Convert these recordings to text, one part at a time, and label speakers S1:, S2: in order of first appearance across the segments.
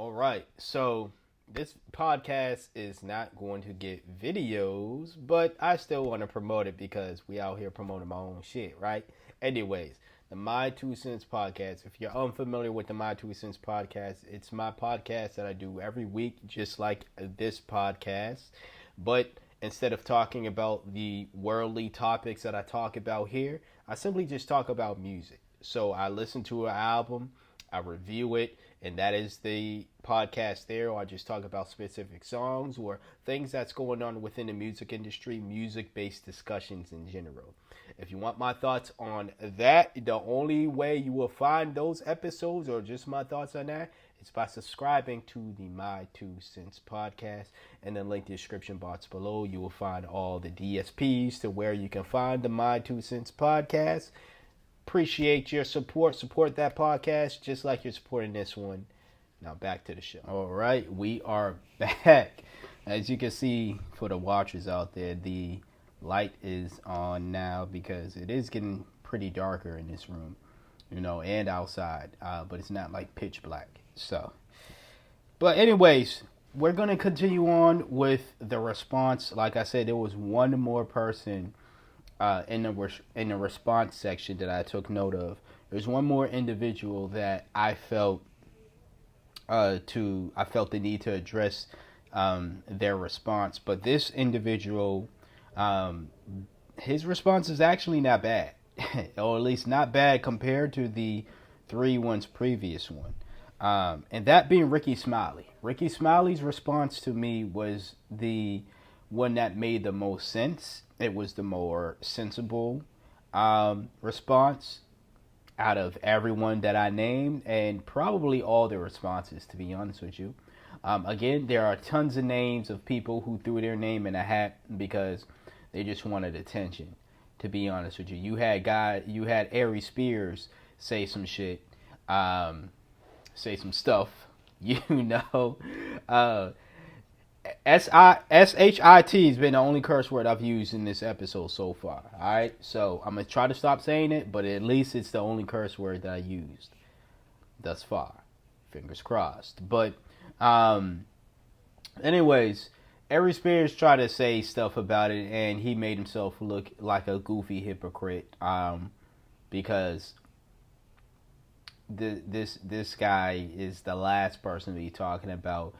S1: All right. So this podcast is not going to get videos, but I still want to promote it because we out here promoting my own shit, right? Anyways, the My Two Cents podcast. If you're unfamiliar with the My Two Cents podcast, it's my podcast that I do every week, just like this podcast. But instead of talking about the worldly topics that I talk about here, I simply just talk about music. So I listen to an album, I review it, and that is the podcast there. Or I just talk about specific songs or things that's going on within the music industry, music based discussions in general. If you want my thoughts on that, the only way you will find those episodes or just my thoughts on that is by subscribing to the My Two Cents podcast. In the link description box below, you will find all the DSPs to where you can find the My Two Cents podcast. Appreciate your support. Support that podcast just like you're supporting this one. Now back to the show. All right, we are back. As you can see, for the watchers out there, the light is on now because it is getting pretty darker in this room, and outside. But it's not like pitch black. But anyways, we're gonna continue on with the response. Like I said, there was one more person in the response section that I took note of. There's one more individual that I felt the need to address their response. But this individual, his response is actually not bad, or at least not bad compared to the three ones previous one. And that being Ricky Smiley. Ricky Smiley's response to me was the one that made the most sense. It was the more sensible response out of everyone that I named, and probably all the responses, to be honest with you. Again, there are tons of names of people who threw their name in a hat because they just wanted attention, to be honest with you. You had Ari Spears say some shit, say some stuff, S-H-I-T has been the only curse word I've used in this episode so far. Alright, so I'm going to try to stop saying it, but at least it's the only curse word that I used thus far. Fingers crossed. But, anyways, Ari Spears tried to say stuff about it, and he made himself look like a goofy hypocrite, because this guy is the last person to be talking about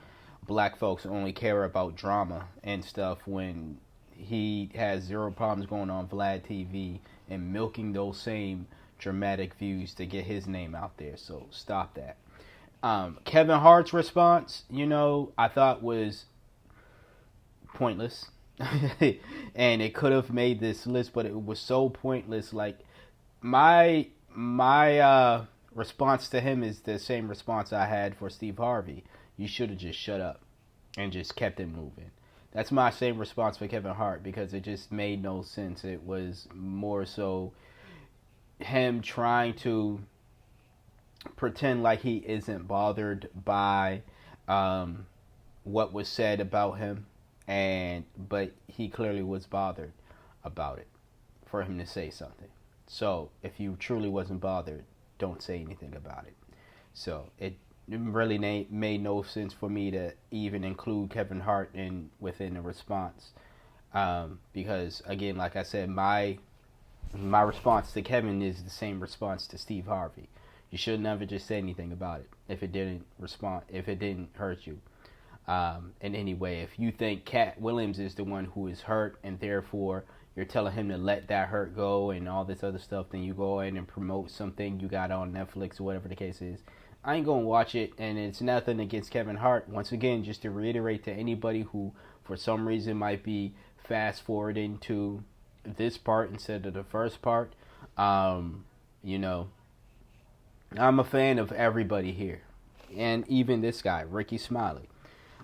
S1: black folks only care about drama and stuff when he has zero problems going on Vlad TV and milking those same dramatic views to get his name out there. So stop that. Kevin Hart's response, I thought was pointless. And it could have made this list, but it was so pointless. Like my response to him is the same response I had for Steve Harvey. You should have just shut up and just kept it moving. That's my same response for Kevin Hart because it just made no sense. It was more so him trying to pretend like he isn't bothered by what was said about him, but he clearly was bothered about it for him to say something. So if you truly wasn't bothered, don't say anything about it. So it really made no sense for me to even include Kevin Hart within the response, because again, like I said, my response to Kevin is the same response to Steve Harvey. You should never just say anything about it if it didn't hurt you in any way. If you think Katt Williams is the one who is hurt and therefore you're telling him to let that hurt go and all this other stuff, then you go in and promote something you got on Netflix or whatever the case is. I ain't gonna watch it, and it's nothing against Kevin Hart. Once again, just to reiterate to anybody who for some reason might be fast forwarding to this part instead of the first part, I'm a fan of everybody here, and even this guy, Ricky Smiley.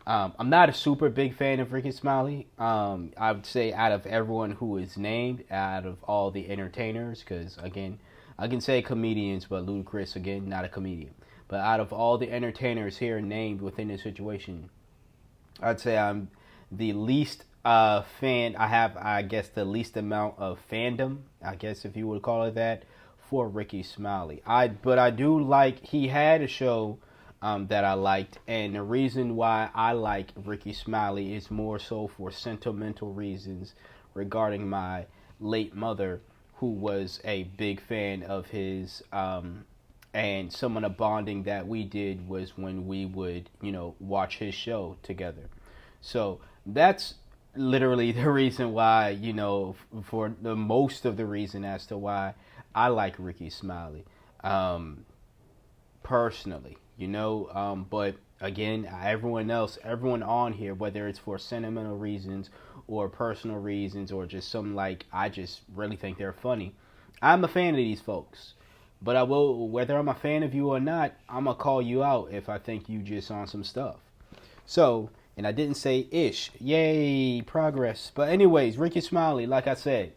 S1: I'm not a super big fan of Ricky Smiley. I would say out of everyone who is named, out of all the entertainers, because again, I can say comedians, but Ludacris, again, not a comedian. But out of all the entertainers here named within this situation, I'd say I'm the least fan. I have, I guess, the least amount of fandom, I guess if you would call it that, for Ricky Smiley. But I do like, he had a show that I liked, and the reason why I like Ricky Smiley is more so for sentimental reasons regarding my late mother, who was a big fan of his. And some of the bonding that we did was when we would, watch his show together. So that's literally the reason why, for the most of the reason as to why I like Ricky Smiley, personally, but again, everyone on here, whether it's for sentimental reasons or personal reasons or just some like, I just really think they're funny. I'm a fan of these folks. But I will, whether I'm a fan of you or not, I'm going to call you out if I think you just on some stuff. So, and I didn't say ish. Yay, progress. But anyways, Ricky Smiley, like I said,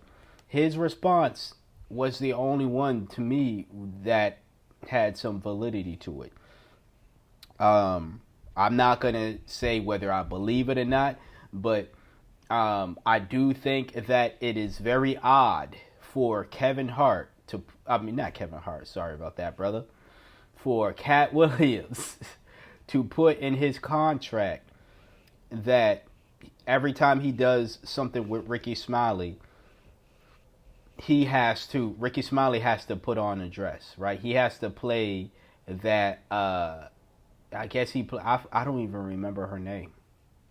S1: his response was the only one to me that had some validity to it. I'm not going to say whether I believe it or not, but I do think that it is very odd for Kevin Hart not Kevin Hart, sorry about that, brother, for Katt Williams to put in his contract that every time he does something with Ricky Smiley, Ricky Smiley has to put on a dress, right? He has to play that, I guess I don't even remember her name.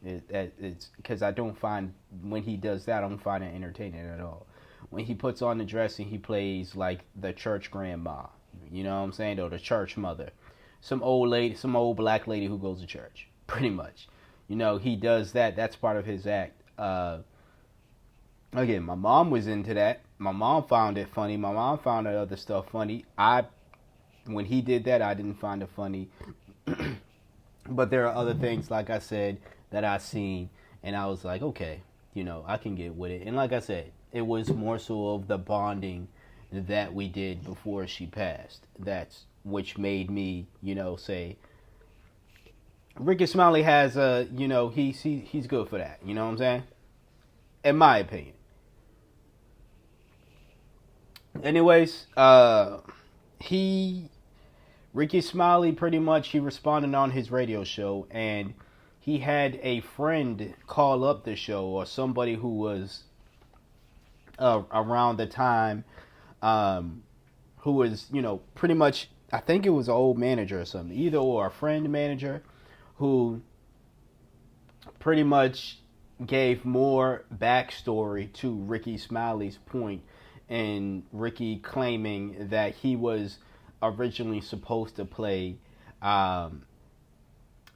S1: It's because when he does that, I don't find it entertaining at all. When he puts on the dress and he plays like the church grandma, you know what I'm saying, or the church mother, some old black lady who goes to church, pretty much. He does that. That's part of his act. Again, my mom was into that. My mom found it funny. My mom found that other stuff funny. When he did that, I didn't find it funny. But there are other things, like I said, that I seen, and I was like, okay, I can get with it. And like I said, it was more so of the bonding that we did before she passed. That's which made me, say Ricky Smiley has he's good for that. You know what I'm saying? In my opinion. Anyways, Ricky Smiley pretty much he responded on his radio show, and he had a friend call up the show, or somebody who was around the time, who was, pretty much, I think it was an old manager or something, either or a friend manager, who pretty much gave more backstory to Ricky Smiley's point, and Ricky claiming that he was originally supposed to play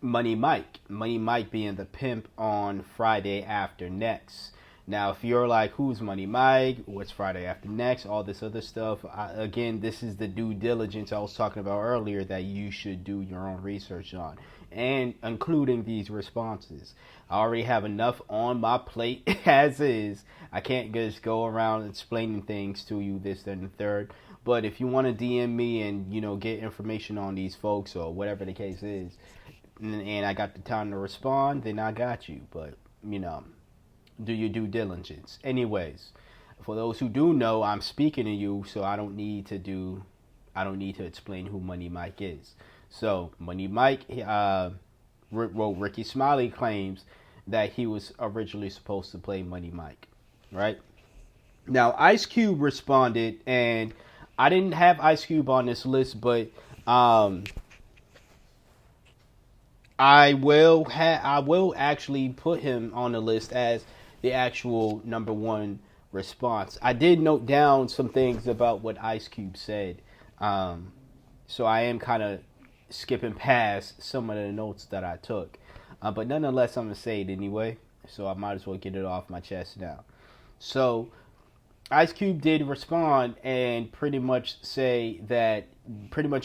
S1: Money Mike being the pimp on Friday After Next. Now, if you're like, who's Money Mike? What's Friday After Next? All this other stuff. Again, this is the due diligence I was talking about earlier that you should do your own research on, and including these responses. I already have enough on my plate as is. I can't just go around explaining things to you, this, that, and the third. But if you want to DM me and, get information on these folks or whatever the case is, and I got the time to respond, then I got you. But, do your due diligence. Anyways, for those who do know, I'm speaking to you, so I don't need to explain who Money Mike is. So Money Mike, Ricky Smiley claims that he was originally supposed to play Money Mike, right? Now Ice Cube responded, and I didn't have Ice Cube on this list, but I will actually put him on the list as the actual number one response. I did note down some things about what Ice Cube said, so I am kind of skipping past some of the notes that I took, but nonetheless, I'm gonna say it anyway. So I might as well get it off my chest now. So Ice Cube did respond and pretty much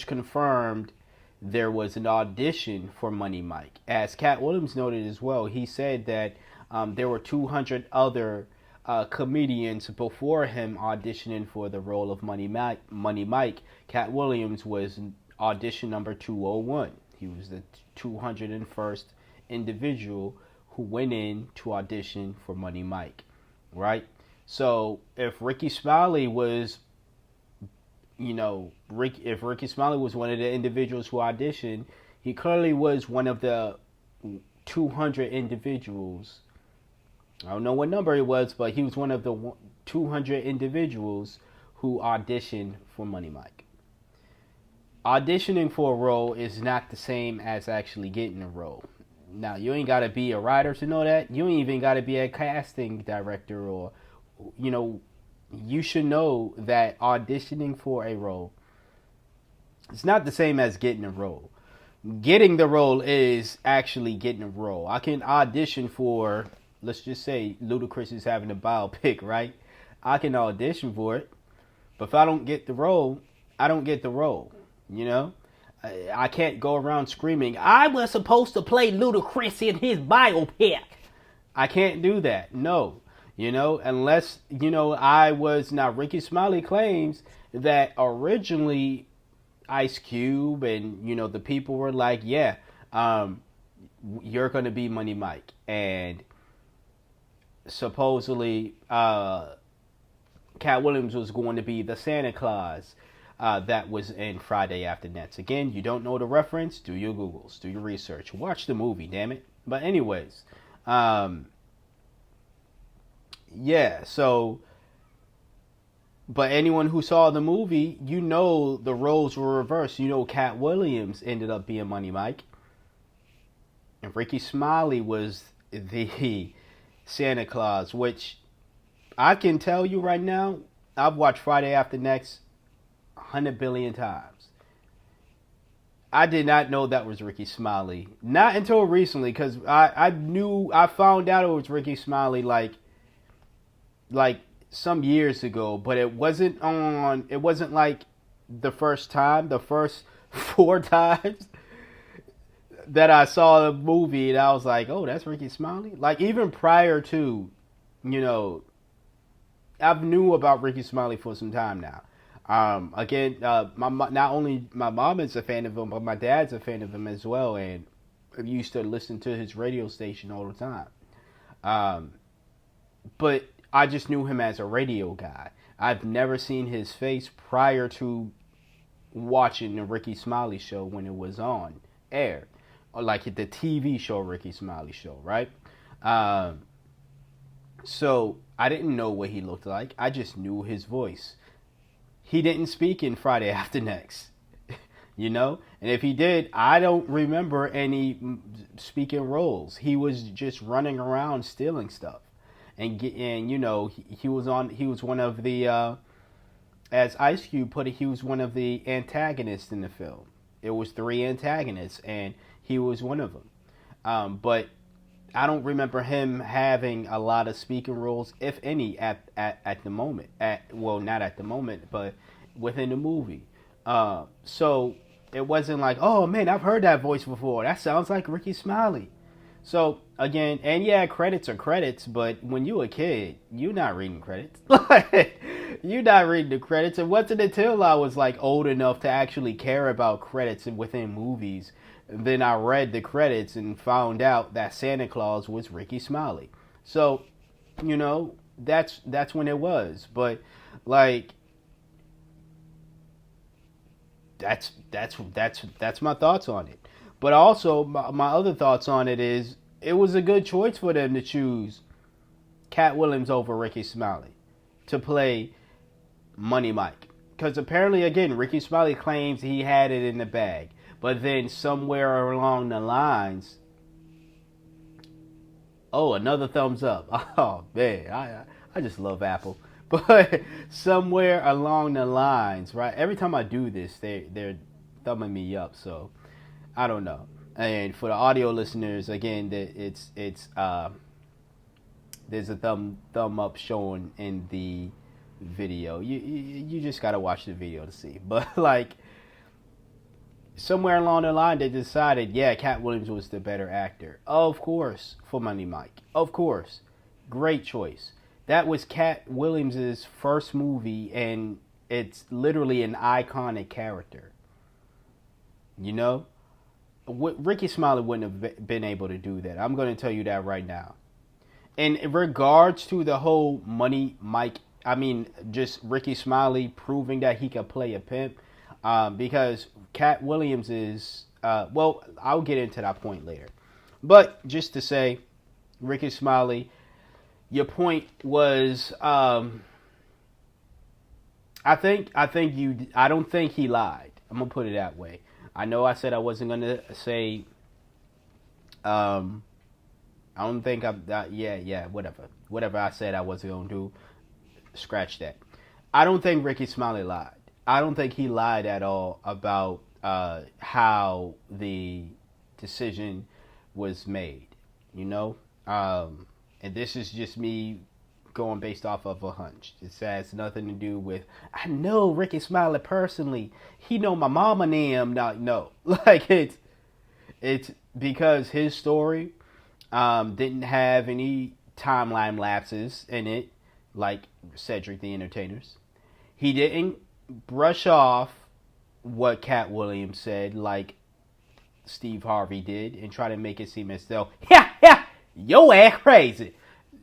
S1: confirmed there was an audition for Money Mike. As Katt Williams noted as well, he said that there were 200 other comedians before him auditioning for the role of Money Mike. Katt Williams was audition number 201. He was the 201st individual who went in to audition for Money Mike, right? So if Ricky Smiley was, if Ricky Smiley was one of the individuals who auditioned, He clearly was one of the 200 individuals. I don't know what number it was, but he was one of the 200 individuals who auditioned for Money Mike. Auditioning for a role is not the same as actually getting a role. Now, you ain't got to be a writer to know that. You ain't even got to be a casting director or, you should know that auditioning for a role is not the same as getting a role. Getting the role is actually getting a role. I can audition for, let's just say, Ludacris is having a biopic, right? I can audition for it, but if I don't get the role, I don't get the role, I can't go around screaming, I was supposed to play Ludacris in his biopic. I can't do that, no. Unless, I was, now Ricky Smiley claims that originally Ice Cube and, the people were like, yeah, you're going to be Money Mike. And supposedly, Katt Williams was going to be the Santa Claus that was in Friday After Next. Again, you don't know the reference, do your Googles, do your research, watch the movie, damn it. But anyways, yeah, so, but anyone who saw the movie, the roles were reversed. Katt Williams ended up being Money Mike, and Ricky Smiley was the Santa Claus, which I can tell you right now, I've watched Friday After Next 100 billion times. I did not know that was Ricky Smiley. Not until recently, because I found out it was Ricky Smiley like some years ago, but it wasn't like the first 4 times that I saw the movie and I was like, oh, that's Ricky Smiley. Like, even prior to, I've knew about Ricky Smiley for some time now. Again, not only my mom is a fan of him, but my dad's a fan of him as well, and I used to listen to his radio station all the time. But I just knew him as a radio guy. I've never seen his face prior to watching the Ricky Smiley show when it was on air, or like the TV show Ricky Smiley show, right? So I didn't know what he looked like. I just knew his voice. He didn't speak in Friday After Next, And if he did, I don't remember any speaking roles. He was just running around stealing stuff, and he was one of the, as Ice Cube put it, he was one of the antagonists in the film. It was 3 antagonists, and he was one of them. But I don't remember him having a lot of speaking roles, if any, at the moment. Not at the moment, but within the movie. So it wasn't like, oh man, I've heard that voice before. That sounds like Ricky Smiley. So again, and yeah, credits are credits, but when you're a kid, you're not reading credits. You're not reading the credits. It wasn't until I was like old enough to actually care about credits within movies. Then I read the credits and found out that Santa Claus was Ricky Smiley. So, that's when it was. But like, that's my thoughts on it. But also, my other thoughts on it is, it was a good choice for them to choose Katt Williams over Ricky Smiley to play Money Mike. Because apparently, again, Ricky Smiley claims he had it in the bag. But then somewhere along the lines, oh, another thumbs up. Oh, man, I just love Apple. But somewhere along the lines, right? Every time I do this, they're thumbing me up. So I don't know. And for the audio listeners, again, there's a thumb up showing in the video. You just gotta watch the video to see. But like, somewhere along the line, they decided, yeah, Katt Williams was the better actor. Of course, for Money Mike. Of course. Great choice. That was Katt Williams' first movie, and it's literally an iconic character. Ricky Smiley wouldn't have been able to do that. I'm going to tell you that right now. And in regards to the whole Money Mike, just Ricky Smiley proving that he could play a pimp, because Katt Williams' well, I'll get into that point later. But just to say, Ricky Smiley, your point was, I don't think he lied. I'm gonna put it that way. I know I said I wasn't gonna say, I don't think whatever I said I wasn't gonna do, scratch that. I don't think Ricky Smiley lied. I don't think he lied at all about how the decision was made. You know, and this is just me going based off of a hunch. It has nothing to do with I know Ricky Smiley personally. He know my mama and him. Not no, like it's because his story didn't have any timeline lapses in it, like Cedric the Entertainer's. He didn't brush off what Katt Williams said, like Steve Harvey did, and try to make it seem as though, yo ass crazy.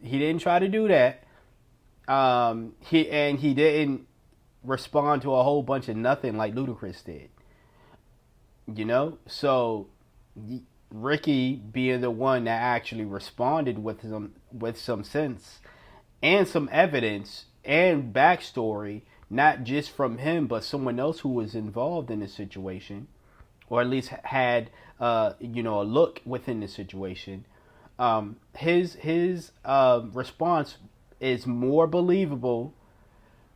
S1: He didn't try to do that. He didn't respond to a whole bunch of nothing like Ludacris did. You know, so Ricky being the one that actually responded with some sense and some evidence and backstory, not just from him but someone else who was involved in the situation, or at least had a look within the situation. His response is more believable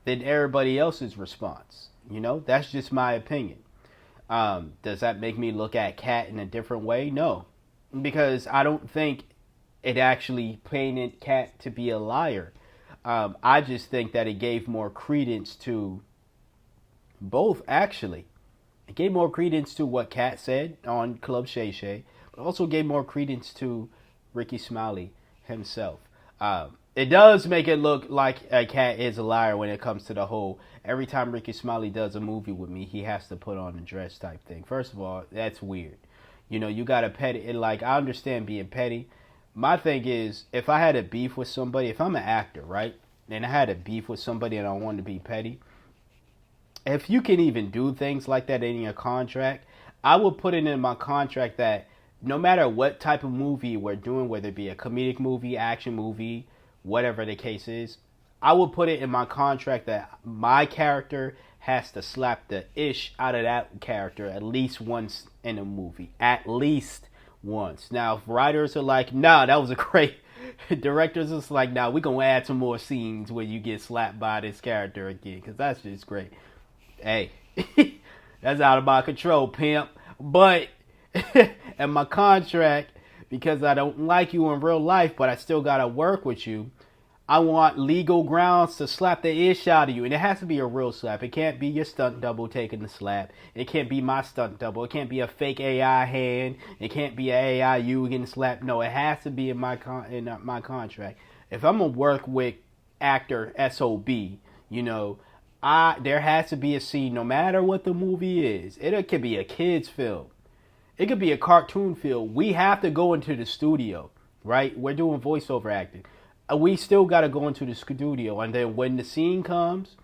S1: than everybody else's response. You know, that's just my opinion. Does that make me look at Katt in a different way? No, because I don't think it actually painted Katt to be a liar. I just think that it gave more credence to both, actually. It gave more credence to what Katt said on Club Shay, but also gave more credence to Ricky Smiley himself. It does make it look like Katt is a liar when it comes to the whole, every time Ricky Smiley does a movie with me, he has to put on a dress type thing. First of all, that's weird. You know, you got to petty it. Like, I understand being petty. My thing is, if I had a beef with somebody, if I'm an actor, right, and I had a beef with somebody and I wanted to be petty, if you can even do things like that in your contract, I would put it in my contract that no matter what type of movie we're doing, whether it be a comedic movie, action movie, whatever the case is, I would put it in my contract that my character has to slap the ish out of that character at least once in a movie. At least once. Now, if writers are like, nah, that was a great... Directors is like, nah, we're going to add some more scenes where you get slapped by this character again, because that's just great. Hey, that's out of my control, pimp. But in my contract, because I don't like you in real life, but I still got to work with you, I want legal grounds to slap the ish out of you. And it has to be a real slap. It can't be your stunt double taking the slap. It can't be my stunt double. It can't be a fake AI hand. It can't be an AI you getting slapped. No, it has to be in my contract. If I'm going to work with actor SOB, you know, there has to be a scene no matter what the movie is. It could be a kid's film. It could be a cartoon film. We have to go into the studio, right? We're doing voiceover acting. We still got to go into the studio. And then when the scene comes,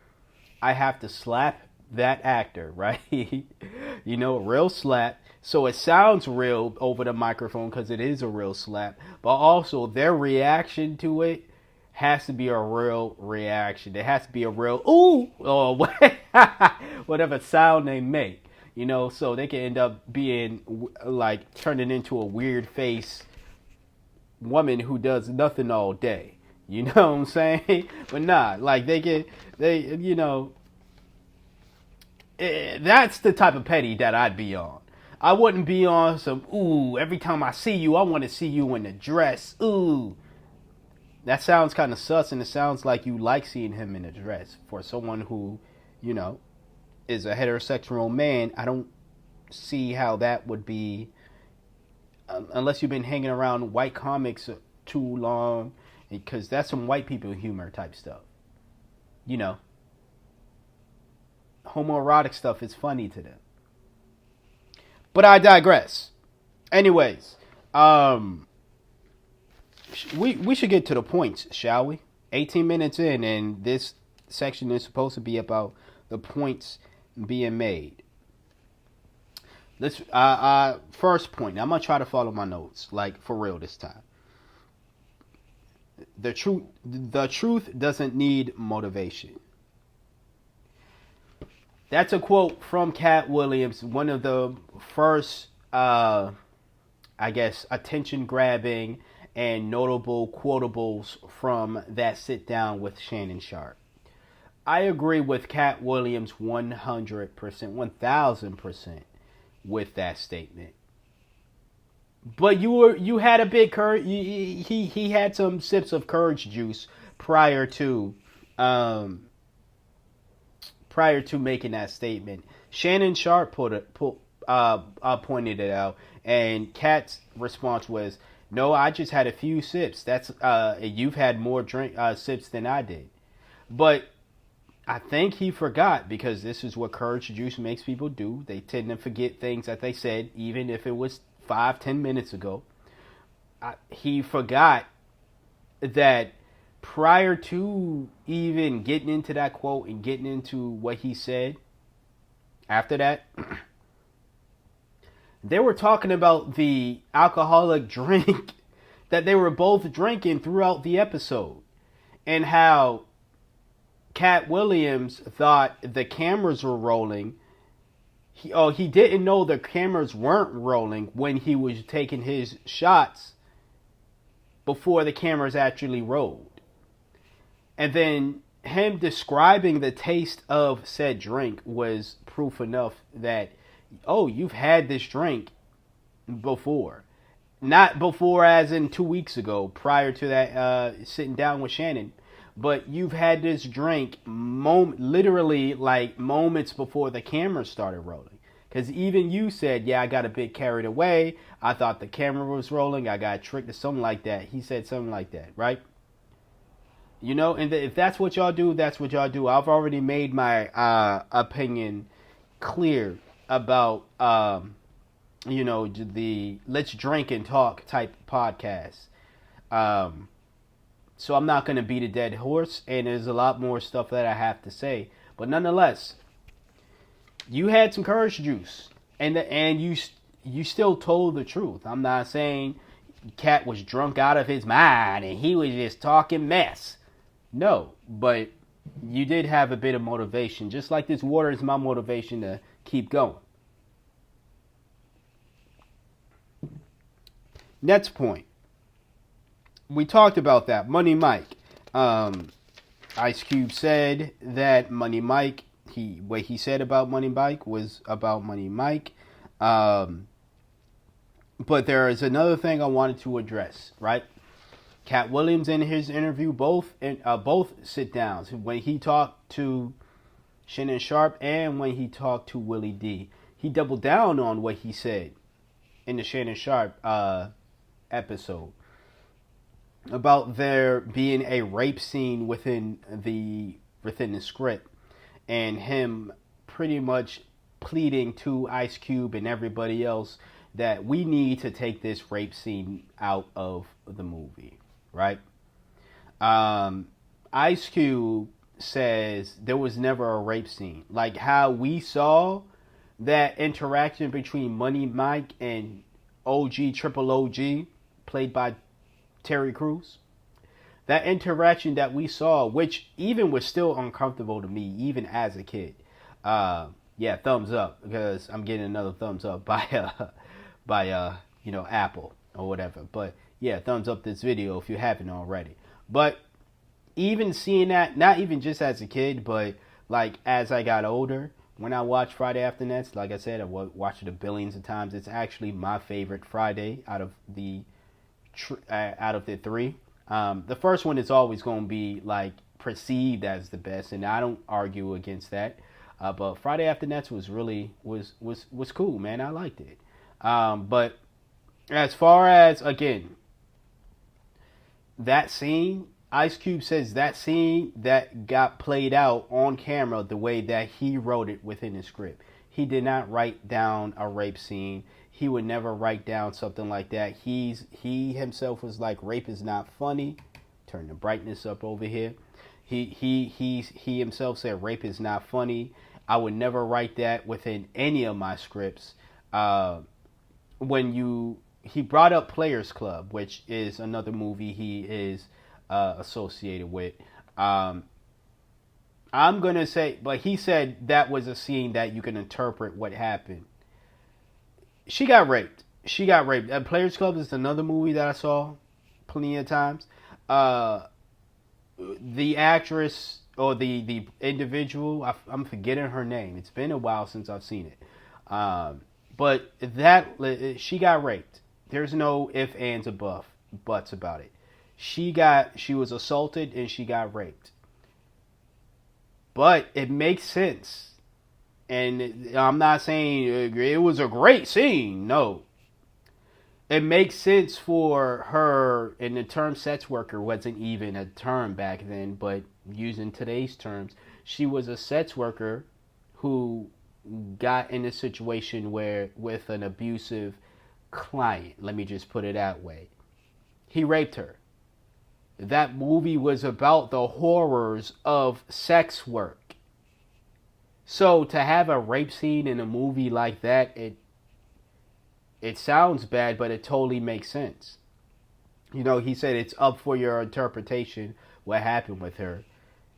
S1: I have to slap that actor, right? You know, real slap. So it sounds real over the microphone because it is a real slap. But also their reaction to it has to be a real reaction. There has to be a real ooh or whatever sound they make. You know, so they can end up being like turning into a weird face woman who does nothing all day. You know what I'm saying? But nah, like you know, that's the type of petty that I'd be on. I wouldn't be on some, ooh, every time I see you, I want to see you in a dress. Ooh. That sounds kind of sus, and it sounds like you like seeing him in a dress. For someone who, you know, is a heterosexual man, I don't see how that would be, unless you've been hanging around white comics too long, because that's some white people humor type stuff. You know, homoerotic stuff is funny to them. But I digress. Anyways, we should get to the points, shall we? 18 minutes in, and this section is supposed to be about the points being made. Let's first point. I'm gonna try to follow my notes, like for real this time. The truth doesn't need motivation. That's a quote from Katt Williams, one of the first, I guess, attention grabbing and notable quotables from that sit down with Shannon Sharpe. I agree with Katt Williams 100%, 1000% with that statement. But you had a big courage. He had some sips of courage juice prior to um, prior to making that statement. Shannon Sharpe pointed it out, and Katt's response was, "No, I just had a few sips. That's you've had more sips than I did." But I think he forgot, because this is what courage juice makes people do. They tend to forget things that they said, even if it was 5-10 minutes ago. He forgot that prior to even getting into that quote and getting into what he said after that, they were talking about the alcoholic drink that they were both drinking throughout the episode, and how Katt Williams thought the cameras were rolling. He didn't know the cameras weren't rolling when he was taking his shots before the cameras actually rolled. And then him describing the taste of said drink was proof enough that, oh, you've had this drink before. Not before as in 2 weeks ago, prior to that sitting down with Shannon. But you've had this drink literally like moments before the camera started rolling. Because even you said, yeah, I got a bit carried away. I thought the camera was rolling. I got tricked or something like that. He said something like that, right? You know, and if that's what y'all do, that's what y'all do. I've already made my opinion clear about, the let's drink and talk type podcast. So I'm not going to beat a dead horse, and there's a lot more stuff that I have to say. But nonetheless, you had some courage juice, and you still told the truth. I'm not saying Katt was drunk out of his mind and he was just talking mess. No, but you did have a bit of motivation. Just like this water is my motivation to keep going. Next point. We talked about that. Money Mike. Ice Cube said that Money Mike, what he said about Money Mike was about Money Mike. But there is another thing I wanted to address, right? Katt Williams in his interview, both sit downs, when he talked to Shannon Sharpe and when he talked to Willie D, he doubled down on what he said in the Shannon Sharpe episode about there being a rape scene within the script, and him pretty much pleading to Ice Cube and everybody else that we need to take this rape scene out of the movie, right? Ice Cube says there was never a rape scene. Like how we saw that interaction between Money Mike and OG, Triple OG, played by Terry Crews. That interaction that we saw, which even was still uncomfortable to me, even as a kid. Yeah, thumbs up, because I'm getting another thumbs up by Apple or whatever. But yeah, thumbs up this video if you haven't already. But even seeing that, not even just as a kid, but like as I got older, when I watched Friday After Next, like I said, I watched it a billions of times. It's actually my favorite Friday out of the three. The first one is always going to be like perceived as the best, and I don't argue against that. But Friday After Next was really was cool, man. I liked it. But as far as, again, that scene, Ice Cube says that scene that got played out on camera the way that he wrote it within the script. He did not write down a rape scene. He would never write down something like that. He himself was like, rape is not funny. Turn the brightness up over here. He himself said rape is not funny. I would never write that within any of my scripts. Uh, when you he brought up Players Club, which is another movie he is associated with. Um, I'm gonna say, but he said that was a scene that you can interpret what happened. She got raped. She got raped. Players Club is another movie that I saw plenty of times. Uh, the actress or the individual, I'm forgetting her name. It's been a while since I've seen it. But that she got raped. There's no ifs, ands, or buts about it. She was assaulted and she got raped. But it makes sense. And I'm not saying it was a great scene. No. It makes sense for her, and the term sex worker wasn't even a term back then, but using today's terms, she was a sex worker who got in a situation where with an abusive client, let me just put it that way. He raped her. That movie was about the horrors of sex work. So to have a rape scene in a movie like that, it sounds bad, but it totally makes sense. You know, he said it's up for your interpretation what happened with her.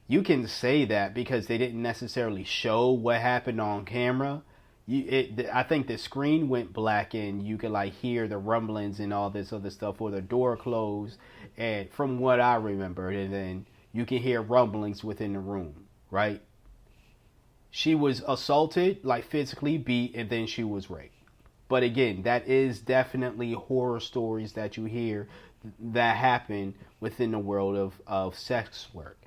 S1: You can say that because they didn't necessarily show what happened on camera. I think the screen went black and you could like hear the rumblings and all this other stuff, or the door closed. And from what I remember, and then you can hear rumblings within the room, right? She was assaulted, like physically beat, and then she was raped. But again, that is definitely horror stories that you hear that happen within the world of sex work.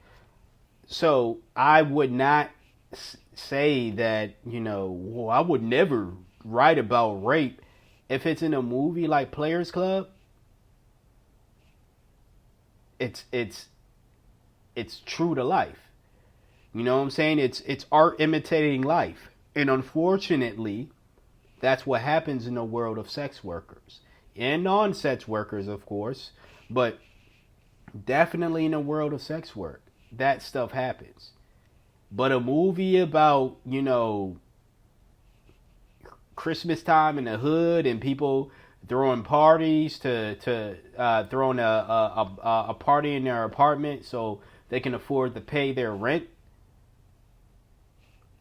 S1: So I would not say that, well, I would never write about rape. If it's in a movie like Players Club, it's true to life. You know what I'm saying? It's art imitating life. And unfortunately, that's what happens in the world of sex workers and non-sex workers, of course, but definitely in the world of sex work, that stuff happens. But a movie about, Christmas time in the hood and people throwing parties to throwing a party in their apartment so they can afford to pay their rent,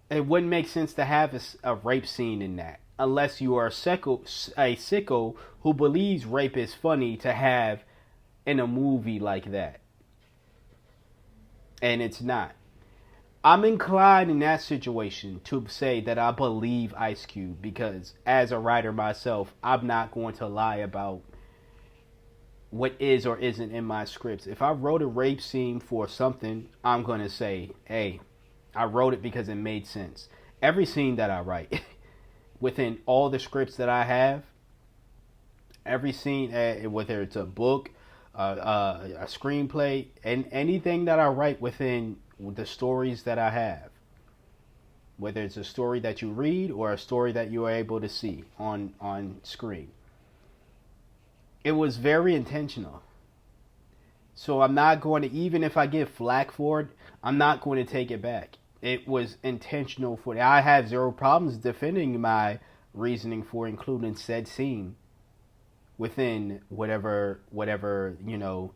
S1: it wouldn't make sense to have a rape scene in that. Unless you are a sicko who believes rape is funny to have in a movie like that. And it's not. I'm inclined in that situation to say that I believe Ice Cube because as a writer myself, I'm not going to lie about what is or isn't in my scripts. If I wrote a rape scene for something, I'm going to say, hey, I wrote it because it made sense. Every scene that I write within all the scripts that I have, every scene, whether it's a book, a screenplay, and anything that I write within the stories that I have, whether it's a story that you read or a story that you are able to see on screen, it was very intentional. So I'm not going to, even if I get flack for it, I'm not going to take it back. It was intentional for it. I have zero problems defending my reasoning for including said scene within whatever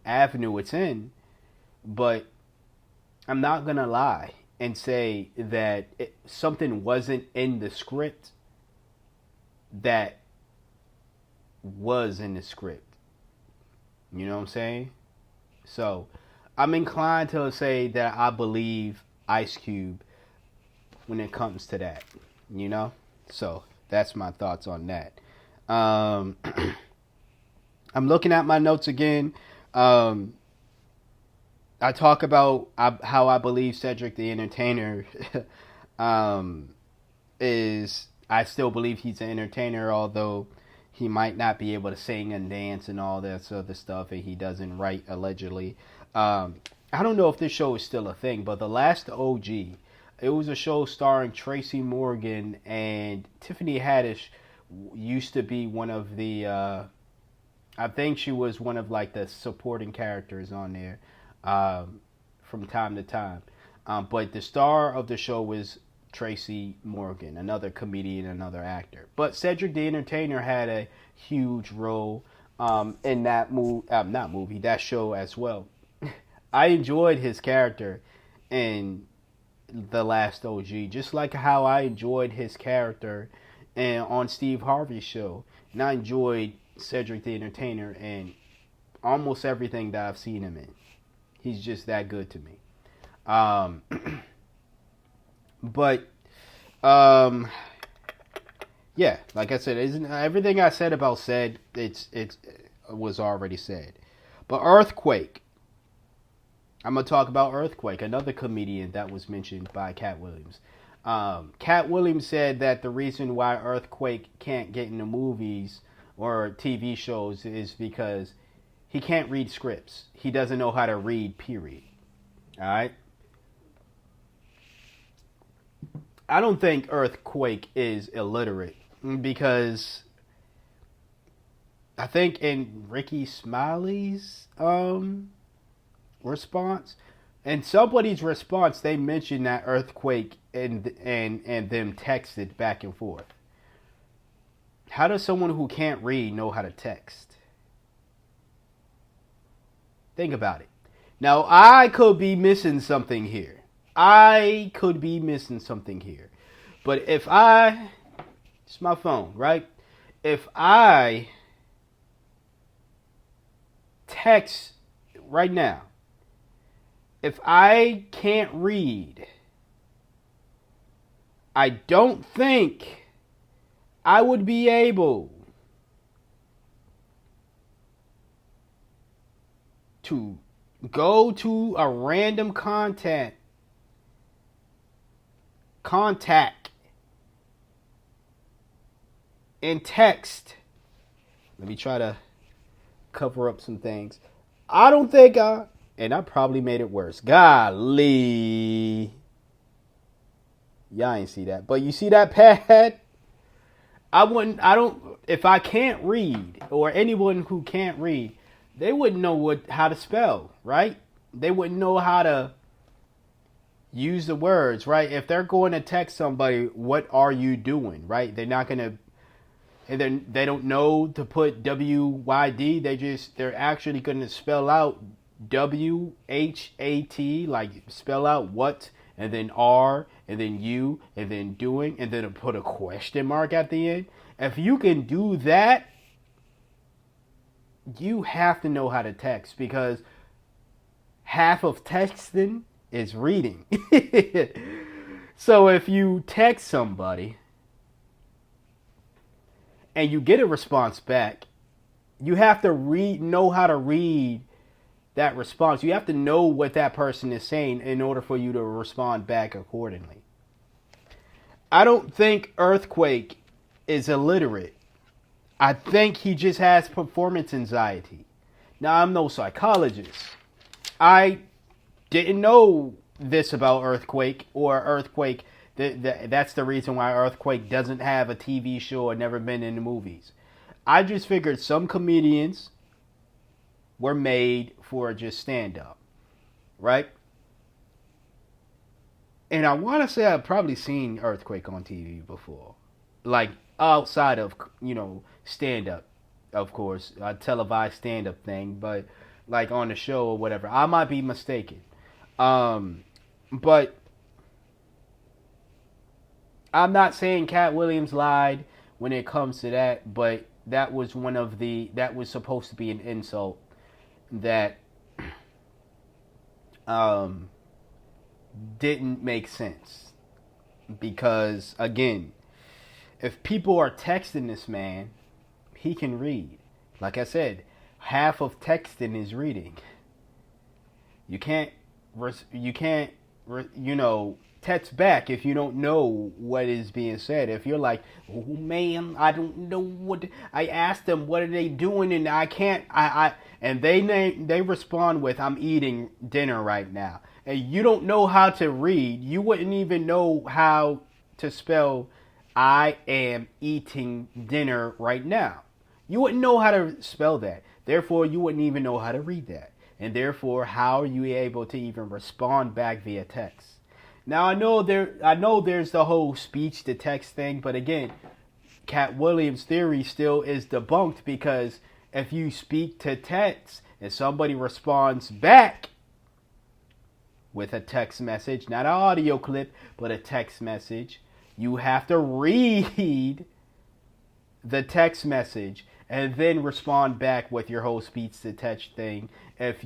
S1: avenue it's in. But I'm not going to lie and say that something wasn't in the script that was in the script. You know what I'm saying? So I'm inclined to say that I believe Ice Cube when it comes to that, So that's my thoughts on that. I'm looking at my notes again. I talk about how I believe Cedric the Entertainer is. I still believe he's an entertainer, although he might not be able to sing and dance and all that other stuff, and he doesn't write allegedly. I don't know if this show is still a thing, but The Last OG, it was a show starring Tracy Morgan, and Tiffany Haddish used to be one of the, I think she was one of like the supporting characters on there from time to time. But the star of the show was Tracy Morgan, another comedian, another actor. But Cedric the Entertainer had a huge role in that that show as well. I enjoyed his character in The Last OG, just like how I enjoyed his character on Steve Harvey's show. And I enjoyed Cedric the Entertainer in almost everything that I've seen him in. He's just that good to me. But yeah, like I said, isn't everything I said about said it was already said. But Earthquake, I'm gonna talk about Earthquake, another comedian that was mentioned by Katt Williams. Katt Williams said that the reason why Earthquake can't get into movies or TV shows is because he can't read scripts. He doesn't know how to read, period. All right. I don't think Earthquake is illiterate because I think in Ricky Smiley's response, in somebody's response, they mentioned that Earthquake and them texted back and forth. How does someone who can't read know how to text? Think about it. Now, I could be missing something here. But if it's my phone, right? If I text right now, if I can't read, I don't think I would be able to go to a random contact and text. Let me try to cover up some things. I don't think and I probably made it worse. Golly. Y'all ain't see that. But you see that pad? If I can't read, or anyone who can't read, they wouldn't know how to spell, right? They wouldn't know how to use the words, right? If they're going to text somebody, what are you doing, right? They're not going to, and then they don't know to put WYD. They're actually going to spell out WHAT, like spell out what, and then R, and then U, and then doing, and then put a question mark at the end. If you can do that, you have to know how to text, because half of texting is reading. So if you text somebody and you get a response back, you have to know how to read that response. You have to know what that person is saying in order for you to respond back accordingly. I don't think Earthquake is illiterate. I think he just has performance anxiety. Now, I'm no psychologist. I didn't know this about Earthquake, or Earthquake. That's the reason why Earthquake doesn't have a TV show or never been in the movies. I just figured some comedians were made for just stand-up, right? And I want to say I've probably seen Earthquake on TV before. Like, outside of, stand-up, of course. A televised stand-up thing, but like on the show or whatever. I might be mistaken. But I'm not saying Katt Williams lied when it comes to that, but that was supposed to be an insult that didn't make sense. Because, again, if people are texting this man, he can read. Like I said, half of texting is reading. You can't text back if you don't know what is being said. If you're like, oh man, I don't know what, I asked them what are they doing and I can't, and they respond with, I'm eating dinner right now. And you don't know how to read. You wouldn't even know how to spell I am eating dinner right now. You wouldn't know how to spell that. Therefore, you wouldn't even know how to read that. And therefore, how are you able to even respond back via text? Now I know there's the whole speech to text thing, but again, Katt Williams' theory still is debunked because if you speak to text and somebody responds back with a text message, not an audio clip, but a text message, you have to read the text message and then respond back with your whole speech to text thing if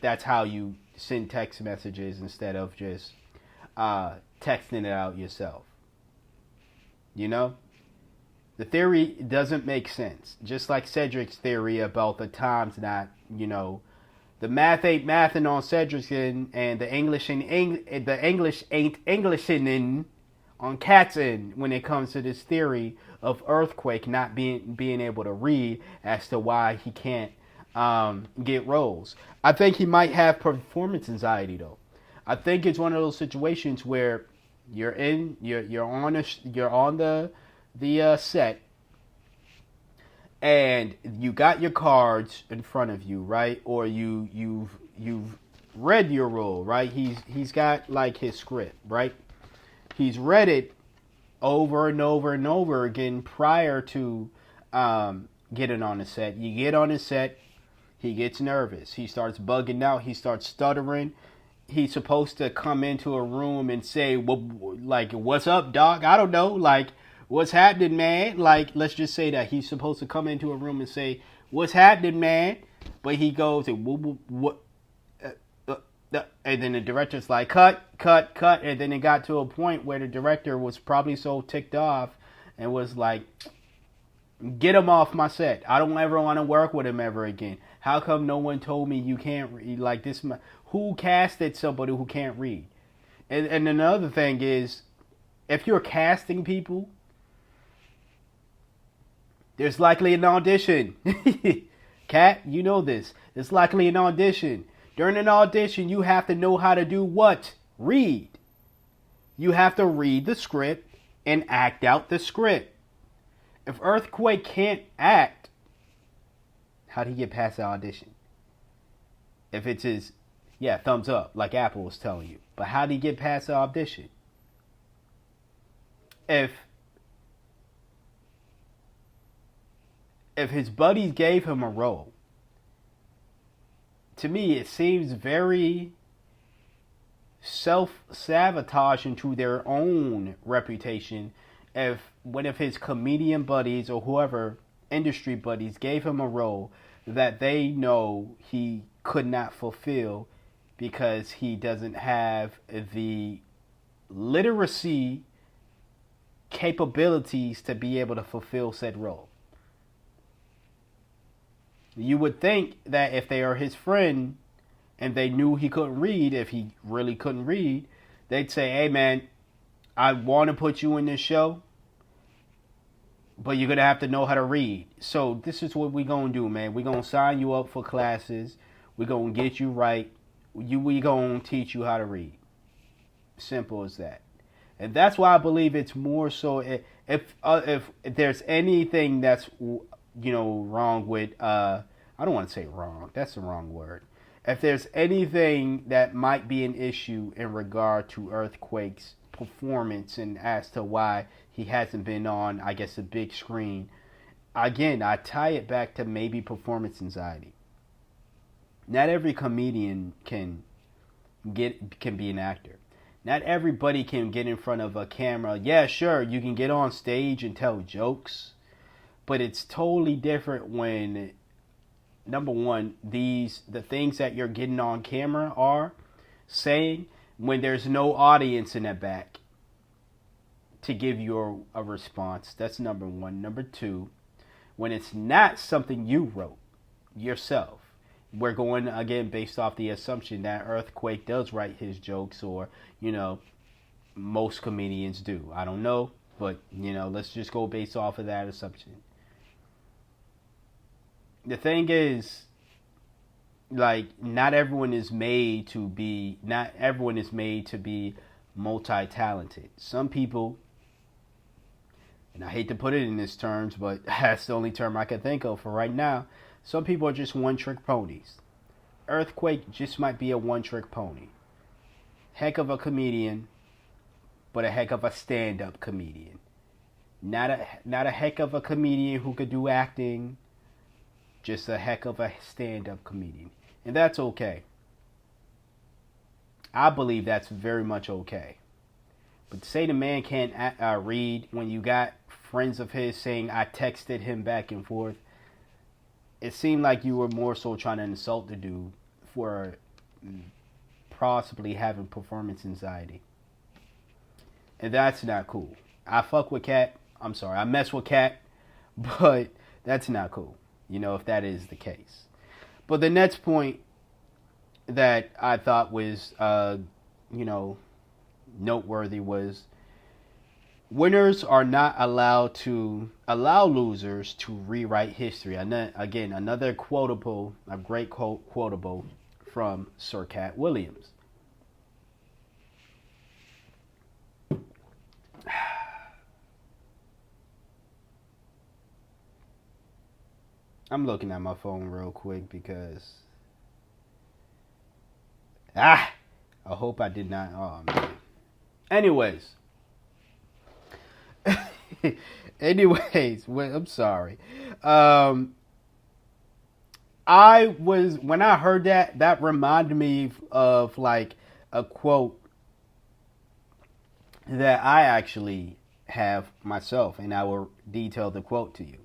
S1: that's how you send text messages instead of just texting it out yourself. You know? The theory doesn't make sense. Just like Cedric's theory about the times not, the math ain't mathing on Cedric's and the English ain't Englishing on Katt's end when it comes to this theory of earthquake not being able to read as to why he can't get roles. I think he might have performance anxiety though. I think it's one of those situations where you're on the set and you got your cards in front of you, right? Or you've read your role, right? He's got like his script, right? He's read it over and over and over again prior to getting on the set. You get on the set, he gets nervous. He starts bugging out. He starts stuttering. He's supposed to come into a room and say, what's up, doc? I don't know. Like, what's happening, man? Like, let's just say that. He's supposed to come into a room and say, what's happening, man? But he goes, what? And then the director's like, cut. And then it got to a point where the director was probably so ticked off and was like, get him off my set. I don't ever want to work with him ever again. How come no one told me you can't read like this? Who casted somebody who can't read? And another thing is, if you're casting people, there's likely an audition. Katt, you know this. There's likely an audition. During an audition, you have to know how to do what? Read. You have to read the script and act out the script. If Earthquake can't act, how do he get past the audition? If it's his, thumbs up, like Apple was telling you. But how do he get past the audition? If his buddies gave him a role, to me it seems very self-sabotaging to their own reputation if his comedian buddies or whoever, industry buddies, gave him a role that they know he could not fulfill because he doesn't have the literacy capabilities to be able to fulfill said role. You would think that if they are his friend and they knew he couldn't read, if he really couldn't read, they'd say, hey man, I want to put you in this show, but you're going to have to know how to read. So this is what we're going to do, man. We're going to sign you up for classes. We're going to get you right. We're going to teach you how to read. Simple as that. And that's why I believe it's more so if there's anything that's, wrong with, I don't want to say wrong. That's the wrong word. If there's anything that might be an issue in regard to Earthquake's performance and as to why he hasn't been on, I guess, the big screen, again, I tie it back to maybe performance anxiety. Not every comedian can be an actor. Not everybody can get in front of a camera. Yeah, sure, you can get on stage and tell jokes, but it's totally different when, number one, the things that you're getting on camera are saying when there's no audience in the back to give you a response. That's number one. Number two, when it's not something you wrote yourself. We're going, again, based off the assumption that Earthquake does write his jokes, or, most comedians do. I don't know, but, let's just go based off of that assumption. The thing is, not everyone is made to be multi-talented. Some people, and I hate to put it in these terms, but that's the only term I can think of for right now. Some people are just one-trick ponies. Earthquake just might be a one-trick pony. Heck of a comedian, but a heck of a stand-up comedian. Not a heck of a comedian who could do acting, just a heck of a stand-up comedian. And that's okay. I believe that's very much okay. But to say the man can't read when you got friends of his saying I texted him back and forth, it seemed like you were more so trying to insult the dude for possibly having performance anxiety. And that's not cool. I fuck with Katt. I'm sorry, I mess with Katt, but that's not cool, if that is the case. But the next point that I thought was, noteworthy was winners are not allowed to allow losers to rewrite history. Again, another a great quotable from Sir Katt Williams. I'm looking at my phone real quick because I hope I did not. Oh man. Anyways, I'm sorry. When I heard that reminded me of like a quote that I actually have myself, and I will detail the quote to you.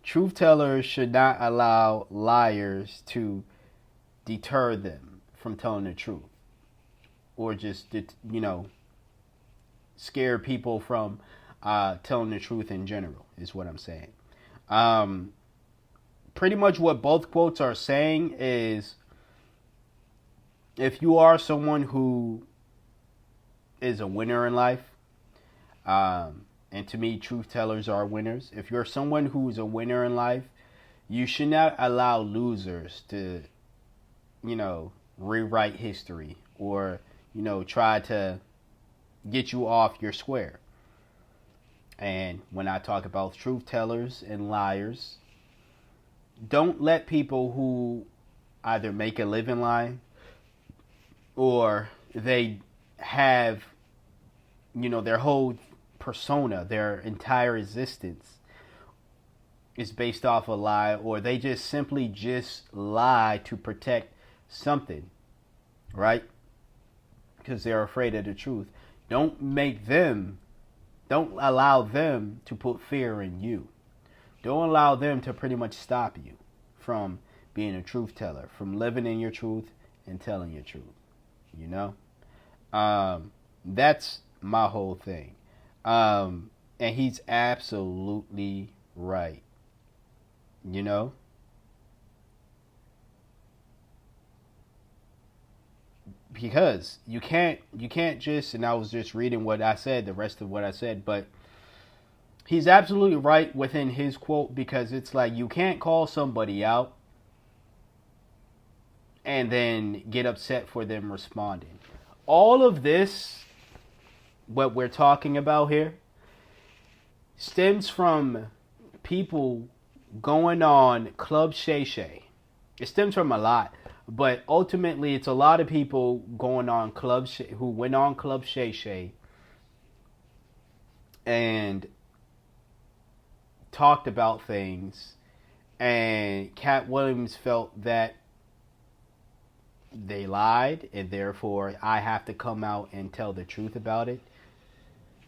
S1: Truth tellers should not allow liars to deter them from telling the truth, or just scare people from telling the truth in general, is what I'm saying. Pretty much what both quotes are saying is, if you are someone who is a winner in life, and to me, truth tellers are winners. If you're someone who's a winner in life, you should not allow losers to, rewrite history or, try to get you off your square. And when I talk about truth tellers and liars, don't let people who either make a living lying or they have, their whole persona, their entire existence is based off a lie, or they just simply lie to protect something, right? Because they're afraid of the truth. Don't allow them to put fear in you. Don't allow them to pretty much stop you from being a truth teller, from living in your truth and telling your truth. That's my whole thing. And he's absolutely right. Because you can't just, and I was just reading what I said, the rest of what I said, but he's absolutely right within his quote, because it's like you can't call somebody out and then get upset for them responding. All of this, what we're talking about here, stems from people going on Club Shay. It stems from a lot, but ultimately it's a lot of people going on who went on Club Shay and talked about things, and Katt Williams felt that they lied, and therefore I have to come out and tell the truth about it.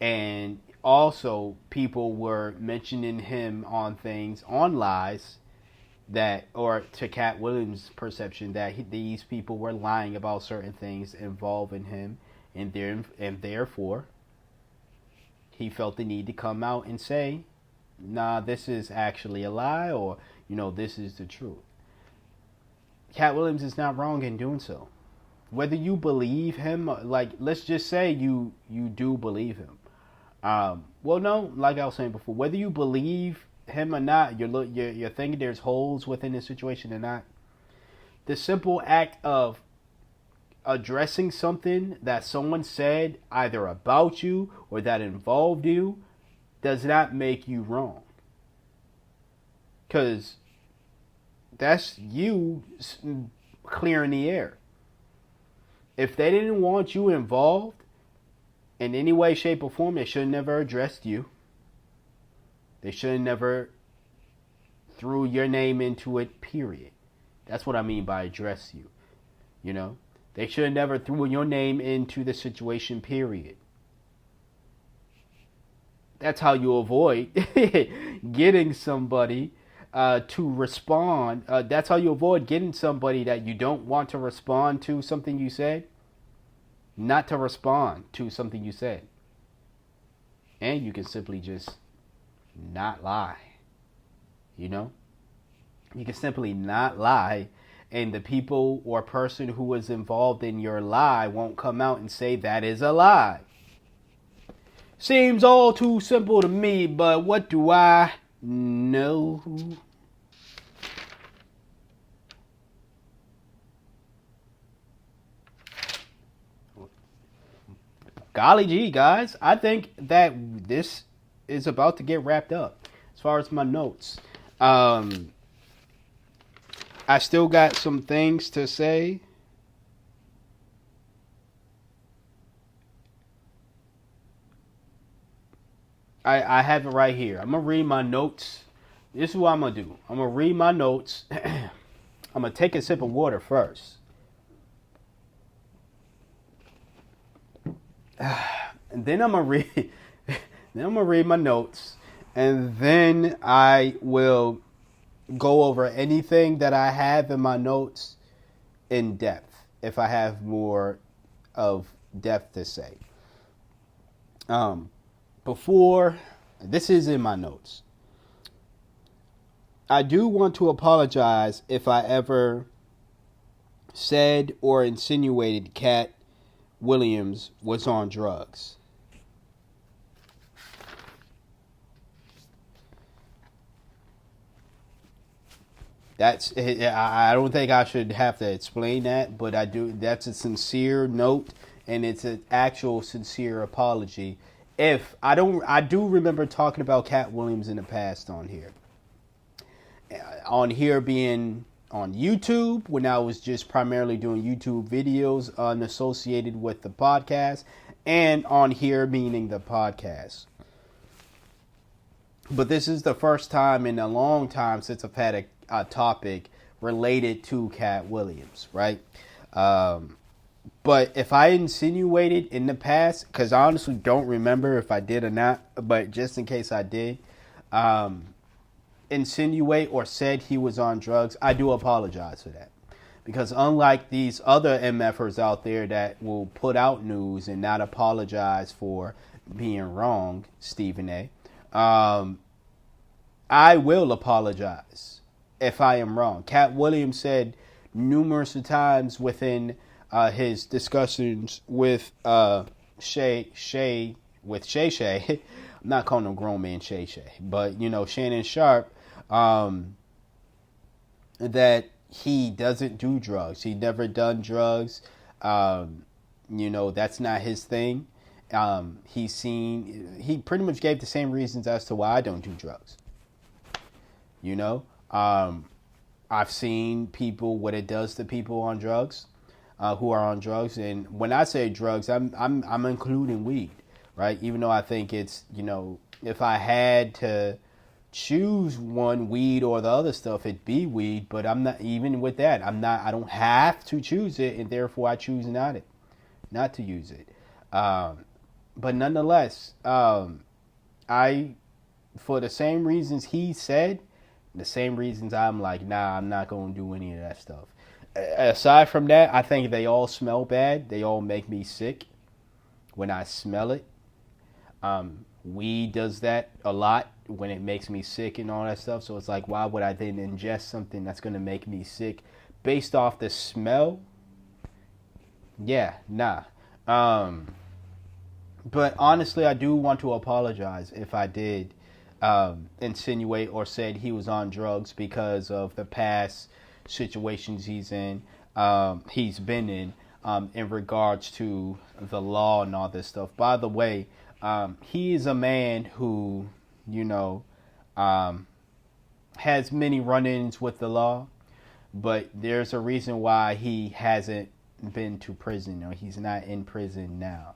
S1: And also, people were mentioning him on lies or to Katt Williams' perception that these people were lying about certain things involving him, and therefore he felt the need to come out and say, nah, this is actually a lie, or this is the truth. Katt Williams is not wrong in doing so. Whether you believe him, like, let's just say you do believe him. Well, no, like I was saying before, whether you believe him or not, you're thinking there's holes within the situation or not. The simple act of addressing something that someone said either about you or that involved you does not make you wrong. Because that's you clearing the air. If they didn't want you involved in any way, shape, or form, they should have never addressed you. They should have never threw your name into it, period. That's what I mean by address you. You know? They should have never threw your name into the situation, period. That's how you avoid getting somebody to respond. That's how you avoid getting somebody that you don't want to respond to something you said, not to respond to something you said. And you can simply just not lie. You know? You can simply not lie, and the people or person who was involved in your lie won't come out and say that is a lie. Seems all too simple to me, but what do I know? Golly gee, guys, I think that this is about to get wrapped up as far as my notes. I still got some things to say. I have it right here. I'm going to read my notes. This is what I'm going to do. I'm going to read my notes. I'm going to take a sip of water first. And then I'm going to read my notes. And then I will go over anything that I have in my notes in depth, if I have more of depth to say. Before, this is in my notes. I do want to apologize if I ever said or insinuated Katt Williams was on drugs. I don't think I should have to explain that, but I do. That's a sincere note, and it's an actual sincere apology. If I do remember talking about Katt Williams in the past on here. On here being on YouTube, when I was just primarily doing YouTube videos unassociated with the podcast, and on here meaning the podcast. But this is the first time in a long time since I've had a topic related to Katt Williams, right? But if I insinuated in the past, because I honestly don't remember if I did or not, but just in case I did, insinuate or said he was on drugs, I do apologize for that. Because unlike these other MFers out there that will put out news and not apologize for being wrong, Stephen A., I will apologize if I am wrong. Katt Williams said numerous times within his discussions with Shay. I'm not calling him grown man Shay, but Shannon Sharp, that he doesn't do drugs. He never done drugs. That's not his thing. He pretty much gave the same reasons as to why I don't do drugs. I've seen people, what it does to people on drugs, who are on drugs. And when I say drugs, I'm including weed, right? Even though I think it's, if I had to choose one, weed or the other stuff, it'd be weed. But I'm not, even with that, I don't have to choose it. And therefore I choose not to use it. But nonetheless, for the same reasons he said, the same reasons I'm like, nah, I'm not going to do any of that stuff. Aside from that, I think they all smell bad. They all make me sick when I smell it. Weed does that a lot when it makes me sick and all that stuff. So it's like, why would I then ingest something that's going to make me sick based off the smell? Yeah, nah. But honestly, I do want to apologize if I did insinuate or said he was on drugs because of the past situations he's been in regards to the law and all this stuff. By the way, he is a man who, has many run-ins with the law, but there's a reason why he hasn't been to prison, or he's not in prison now.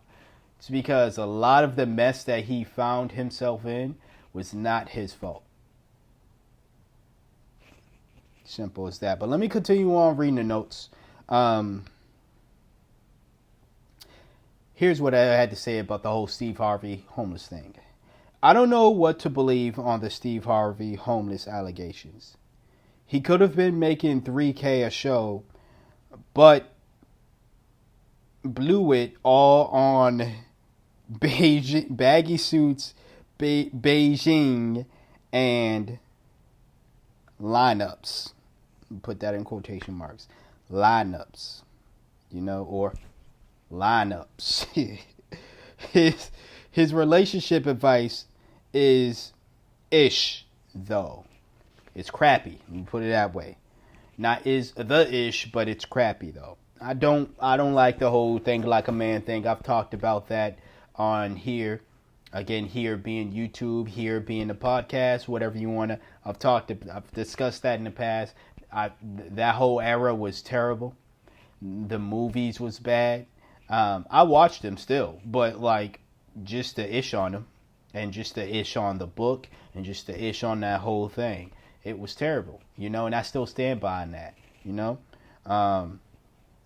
S1: It's because a lot of the mess that he found himself in was not his fault. Simple as that. But let me continue on reading the notes. Here's what I had to say about the whole Steve Harvey homeless thing. I don't know what to believe on the Steve Harvey homeless allegations. He could have been making $3K a show, but blew it all on baggy suits, Beijing, and lineups. Put that in quotation marks. Lineups, or lineups. his relationship advice is ish, though. It's crappy. Let me put it that way. Not is the ish, but it's crappy though. I don't like the whole think like a man thing. I've talked about that on here. Again, here being YouTube, here being the podcast, whatever you want to. I've discussed that in the past. That whole era was terrible. The movies was bad. I watched them still, but like just the ish on them, and just the ish on the book, and just the ish on that whole thing. It was terrible, and I still stand by that,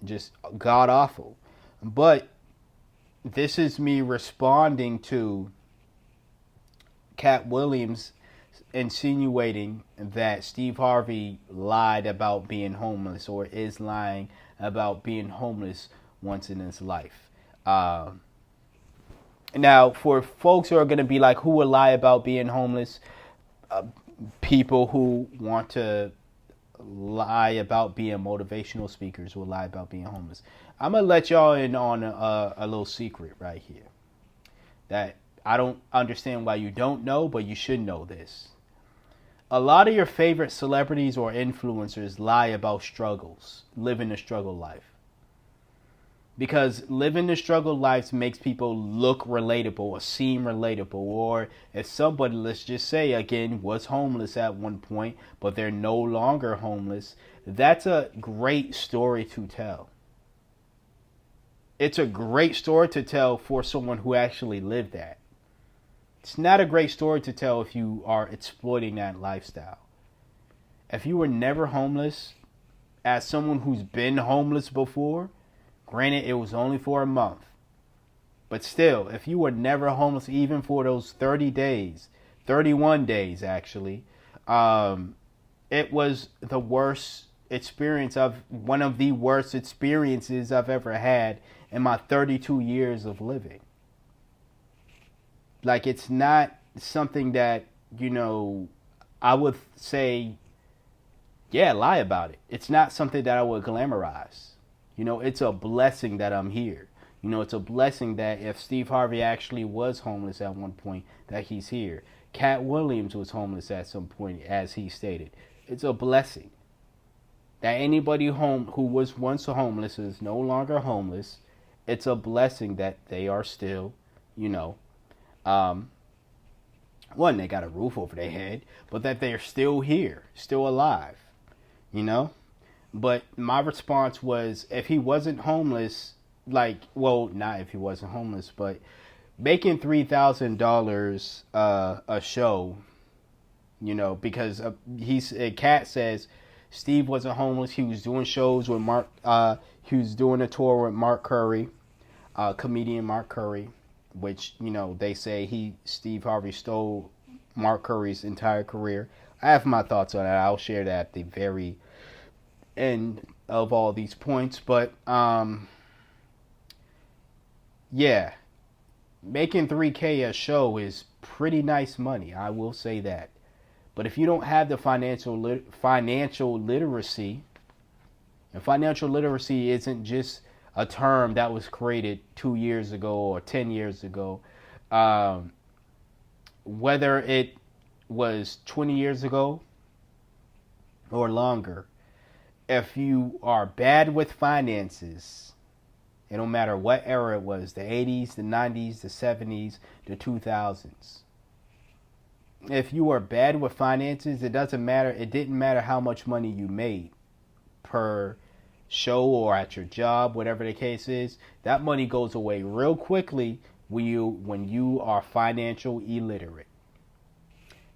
S1: just god awful. But this is me responding to Katt Williams insinuating that Steve Harvey lied about being homeless, or is lying about being homeless once in his life. Now, for folks who are going to be like, who would lie about being homeless? People who want to lie about being motivational speakers will lie about being homeless. I'm going to let y'all in on a little secret right here that I don't understand why you don't know, but you should know this. A lot of your favorite celebrities or influencers lie about struggles, living a struggle life. Because living the struggle life makes people look relatable or seem relatable. Or if somebody, let's just say again, was homeless at one point, but they're no longer homeless, that's a great story to tell. It's a great story to tell for someone who actually lived that. It's not a great story to tell if you are exploiting that lifestyle. If you were never homeless, as someone who's been homeless before, granted, it was only for a month. But still, if you were never homeless, even for those 30 days, 31 days actually, it was the worst experience one of the worst experiences I've ever had in my 32 years of living. Like, it's not something that, I would say, yeah, lie about it. It's not something that I would glamorize. It's a blessing that I'm here. It's a blessing that if Steve Harvey actually was homeless at one point, that he's here. Katt Williams was homeless at some point, as he stated. It's a blessing that anybody who was once homeless is no longer homeless. It's a blessing that they are still, one, they got a roof over their head, but that they're still here, still alive, But my response was, if he wasn't homeless, not if he wasn't homeless, but making $3,000 a show, because Katt says Steve wasn't homeless. He was doing shows with Mark. He was doing a tour with Mark Curry, comedian Mark Curry, which they say Steve Harvey stole Mark Curry's entire career. I have my thoughts on that. I'll share that at the very end of all these points, but yeah, making $3K a show is pretty nice money. I will say that. But if you don't have the financial literacy, and financial literacy isn't just a term that was created 2 years ago or 10 years ago, whether it was 20 years ago or longer, if you are bad with finances, it don't matter what era it was, the 80s, the 90s, the 70s, the 2000s. If you are bad with finances, it doesn't matter. It didn't matter how much money you made per show or at your job, whatever the case is, that money goes away real quickly when you are financial illiterate.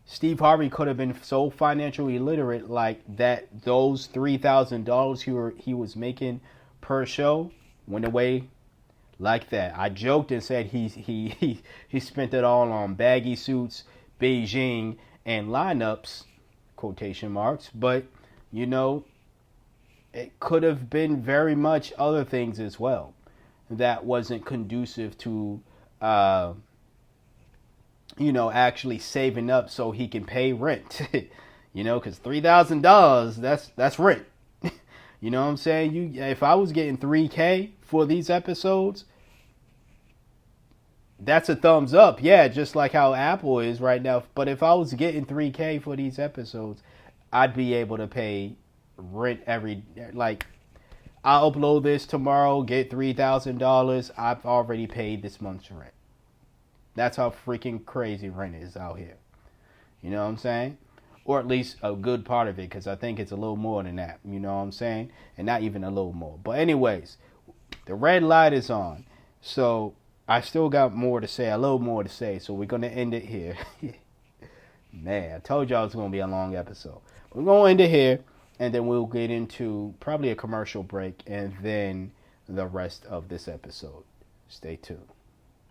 S1: Steve Harvey could have been so financially illiterate like that those $3,000 he was making per show went away like that. I joked and said he spent it all on baggy suits, Beijing, and lineups, quotation marks, but you know, it could have been very much other things as well that wasn't conducive to actually saving up so he can pay rent. Because $3,000, that's rent. You know what I'm saying? If I was getting $3K for these episodes, that's a thumbs up. Yeah, just like how Apple is right now. But if I was getting $3K for these episodes, I'd be able to pay rent I'll upload this tomorrow, get $3,000. I've already paid this month's rent. That's how freaking crazy rent is out here. You know what I'm saying? Or at least a good part of it, because I think it's a little more than that. You know what I'm saying? And not even a little more. But anyways, the red light is on. So I still got more to say, a little more to say. So we're going to end it here. Man, I told y'all it's going to be a long episode. We're going to end it here. And then we'll get into probably a commercial break and then the rest of this episode. Stay tuned.